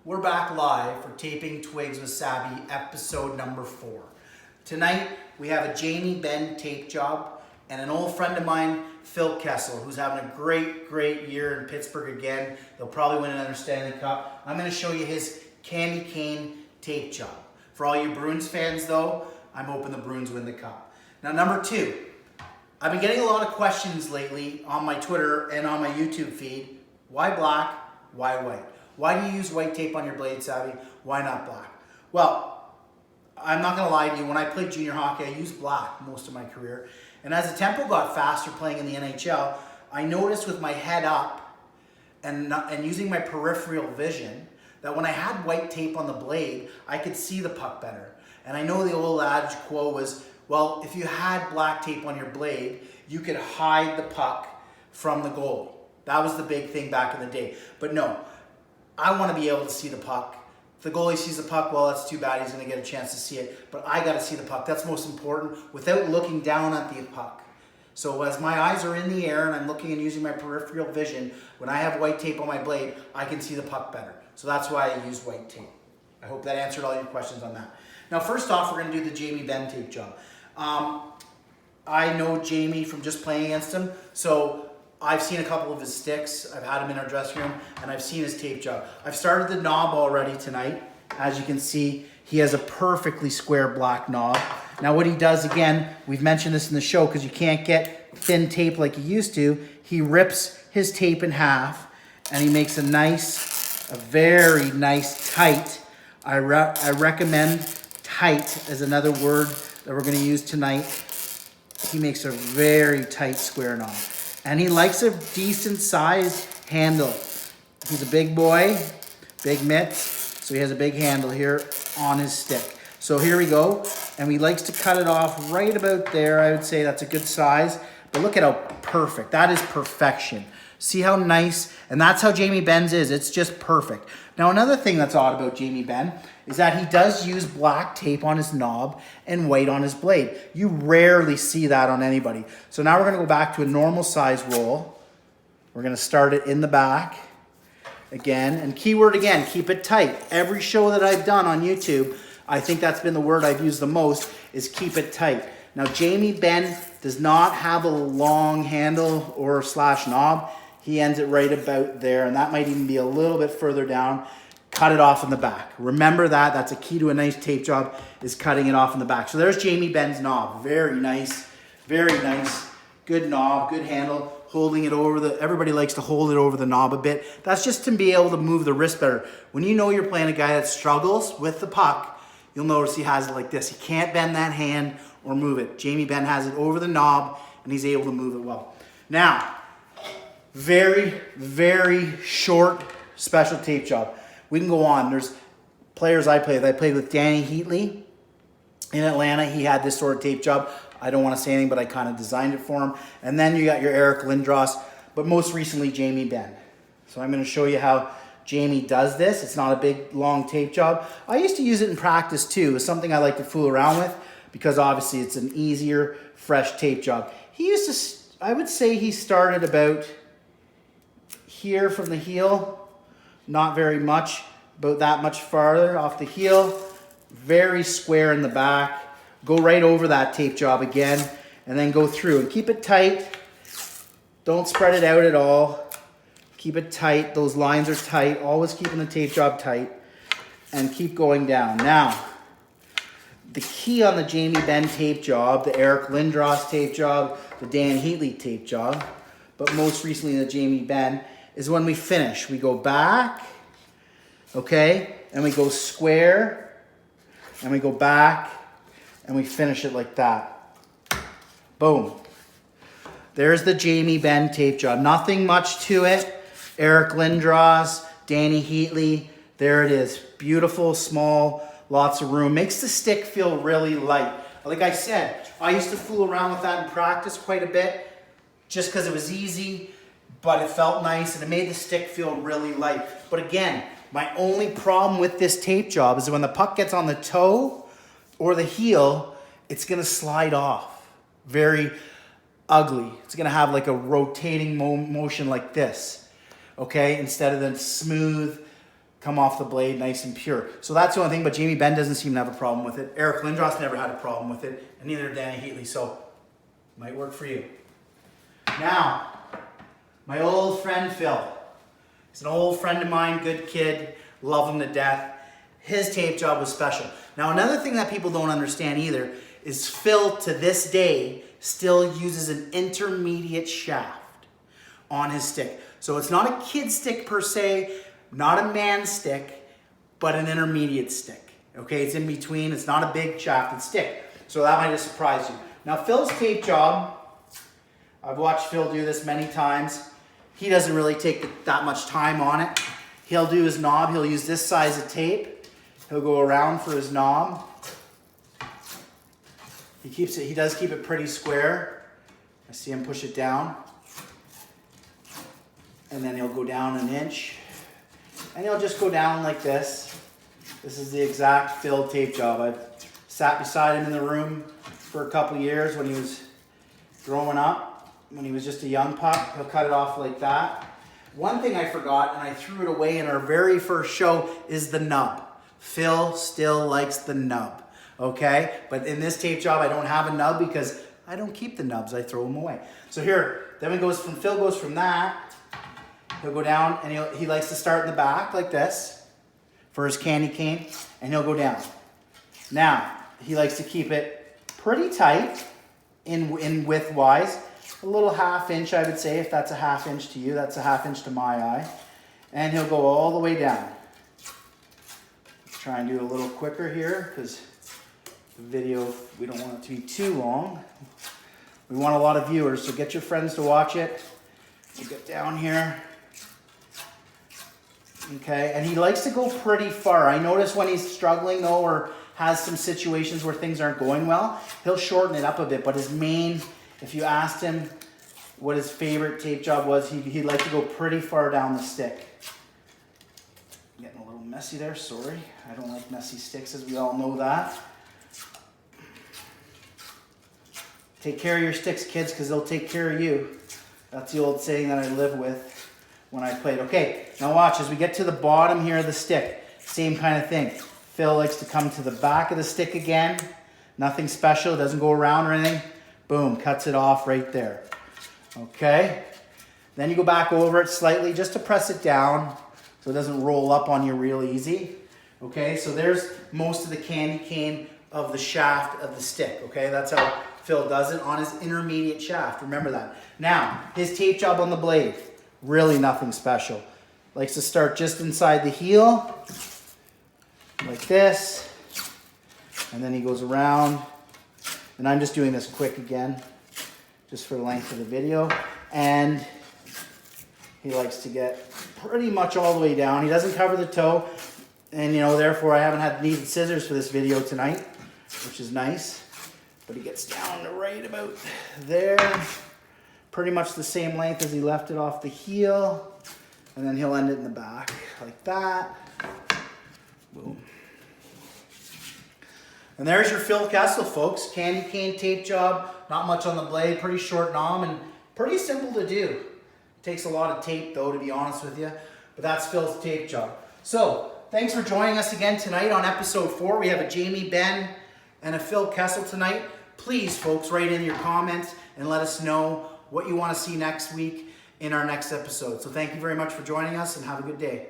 We're back live for Taping Twigs with Savvy, episode number 4. Tonight, we have a Benn tape job and an old friend of mine, Phil Kessel, who's having a great year in Pittsburgh again. They'll probably win another Stanley Cup. I'm going to show you his candy cane tape job. For all you Bruins fans, though, I'm hoping the Bruins win the cup. Now, number 2, I've been getting a lot of questions lately on my Twitter and on my YouTube feed. Why black? Why white? Why do you use white tape on your blade, Savvy? Why not black? Well, I'm not going to lie to you. When I played junior hockey, I used black most of my career. And as the tempo got faster playing in the NHL, I noticed with my head up and using my peripheral vision that when I had white tape on the blade, I could see the puck better. And I know the old adage quote was, well, if you had black tape on your blade, you could hide the puck from the goal. That was the big thing back in the day. But no, I want to be able to see the puck. If the goalie sees the puck, well, that's too bad. He's going to get a chance to see it. But I got to see the puck. That's most important without looking down at the puck. So as my eyes are in the air and I'm looking and using my peripheral vision, when I have white tape on my blade, I can see the puck better. So that's why I use white tape. I hope that answered all your questions on that. Now, first off, we're going to do the Benn tape job. I know Jamie from just playing against him. So I've seen a couple of his sticks. I've had him in our dressing room, and I've seen his tape job. I've started the knob already tonight. As you can see, he has a perfectly square black knob. Now what he does, again, we've mentioned this in the show because you can't get thin tape like you used to. He rips his tape in half, and he makes a very nice tight. I recommend tight as another word that we're going to use tonight. He makes a very tight square knob. And he likes a decent size handle. He's a big boy, big mitts, so he has a big handle here on his stick. So here we go, and he likes to cut it off right about there. I would say that's a good size, but look at how perfect. That is perfection. See how nice, and that's how Benn's is. It's just perfect. Now another thing that's odd about Benn is that he does use black tape on his knob and white on his blade. You rarely see that on anybody. So now we're going to go back to a normal size roll. We're going to start it in the back again, and keyword again, keep it tight. Every show that I've done on YouTube, I think that's been the word I've used the most, is keep it tight. Now Benn does not have a long handle or slash knob. He ends it right about there, and that might even be a little bit further down. Cut it off in the back. Remember that. That's a key to a nice tape job, is cutting it off in the back. So there's Benn's knob. Very nice. Very nice. Good knob, good handle. Holding it over the, everybody likes to hold it over the knob a bit. That's just to be able to move the wrist better. When you know you're playing a guy that struggles with the puck, you'll notice he has it like this. He can't bend that hand or move it. Benn has it over the knob, and he's able to move it well. Now, very short special tape job. We can go on. There's players I played with. I played with Danny Heatley in Atlanta. He had this sort of tape job. I don't want to say anything, but I kind of designed it for him. And then you got your Eric Lindros, but most recently Benn. So I'm going to show you how Jamie does this. It's not a big, long tape job. I used to use it in practice too. It's something I like to fool around with because obviously it's an easier, fresh tape job. He used to, I would say he started about here from the heel. Not very much, about that much farther off the heel. Very square in the back. Go right over that tape job again, and then go through. And keep it tight. Don't spread it out at all. Keep it tight. Those lines are tight. Always keeping the tape job tight. And keep going down. Now, the key on the Benn tape job, the Eric Lindros tape job, the Dan Heatley tape job, but most recently the Benn, is when we finish. We go back, okay, and we go square, and we go back, and we finish it like that. Boom. There's the Benn tape job. Nothing much to it. Eric Lindros, Danny Heatley, there it is. Beautiful, small, lots of room. Makes the stick feel really light. Like I said, I used to fool around with that in practice quite a bit just because it was easy, but it felt nice and it made the stick feel really light. But again, my only problem with this tape job is when the puck gets on the toe or the heel, it's gonna slide off. Very ugly. It's gonna have like a rotating motion like this, okay? Instead of the smooth, come off the blade nice and pure. So that's the only thing, but Jamie Benn doesn't seem to have a problem with it. Eric Lindros never had a problem with it, and neither did Danny Heatley, so might work for you. Now, my old friend Phil. He's an old friend of mine, good kid, love him to death. His tape job was special. Now, another thing that people don't understand either is Phil, to this day, still uses an intermediate shaft on his stick. So it's not a kid stick per se, not a man stick, but an intermediate stick. Okay, it's in between. It's not a big shafted stick. So that might have surprised you. Now, Phil's tape job, I've watched Phil do this many times. He doesn't really take that much time on it. He'll do his knob. He'll use this size of tape. He'll go around for his knob. He does keep it pretty square. I see him push it down. And then he'll go down an inch. And he'll just go down like this. This is the exact Phil tape job. I've sat beside him in the room for a couple years when he was growing up, when he was just a young pup. He'll cut it off like that. One thing I forgot, and I threw it away in our very first show, is the nub. Phil still likes the nub, okay? But in this tape job, I don't have a nub because I don't keep the nubs. I throw them away. So here, then Phil goes from that. He'll go down, and he likes to start in the back like this for his candy cane, and he'll go down. Now, he likes to keep it pretty tight in width-wise. A little ½ inch, I would say. If that's a ½ inch to you, that's a ½ inch to my eye. And he'll go all the way down. Try and do it a little quicker here because the video, we don't want it to be too long. We want a lot of viewers, so get your friends to watch it. We'll get down here. Okay, and he likes to go pretty far. I notice when he's struggling though, or has some situations where things aren't going well, he'll shorten it up a bit. But his main, if you asked him what his favorite tape job was, he'd like to go pretty far down the stick. Getting a little messy there, sorry. I don't like messy sticks, as we all know that. Take care of your sticks, kids, because they'll take care of you. That's the old saying that I live with when I played. Okay, now watch, as we get to the bottom here of the stick, same kind of thing. Phil likes to come to the back of the stick again. Nothing special, doesn't go around or anything. Boom, cuts it off right there. Okay, then you go back over it slightly just to press it down so it doesn't roll up on you real easy. Okay, so there's most of the candy cane of the shaft of the stick. Okay, that's how Phil does it on his intermediate shaft. Remember that. Now, his tape job on the blade, really nothing special. Likes to start just inside the heel, like this, and then he goes around. And I'm just doing this quick again, just for the length of the video. And he likes to get pretty much all the way down. He doesn't cover the toe, and therefore I haven't needed scissors for this video tonight, which is nice. But he gets down to right about there, pretty much the same length as he left it off the heel, and then he'll end it in the back like that. Boom. And there's your Phil Kessel, folks. Candy cane tape job, not much on the blade, pretty short knob, and pretty simple to do. Takes a lot of tape though, to be honest with you, but that's Phil's tape job. So, thanks for joining us again tonight on episode 4. We have a Jamie Benn and a Phil Kessel tonight. Please, folks, write in your comments and let us know what you want to see next week in our next episode. So thank you very much for joining us, and have a good day.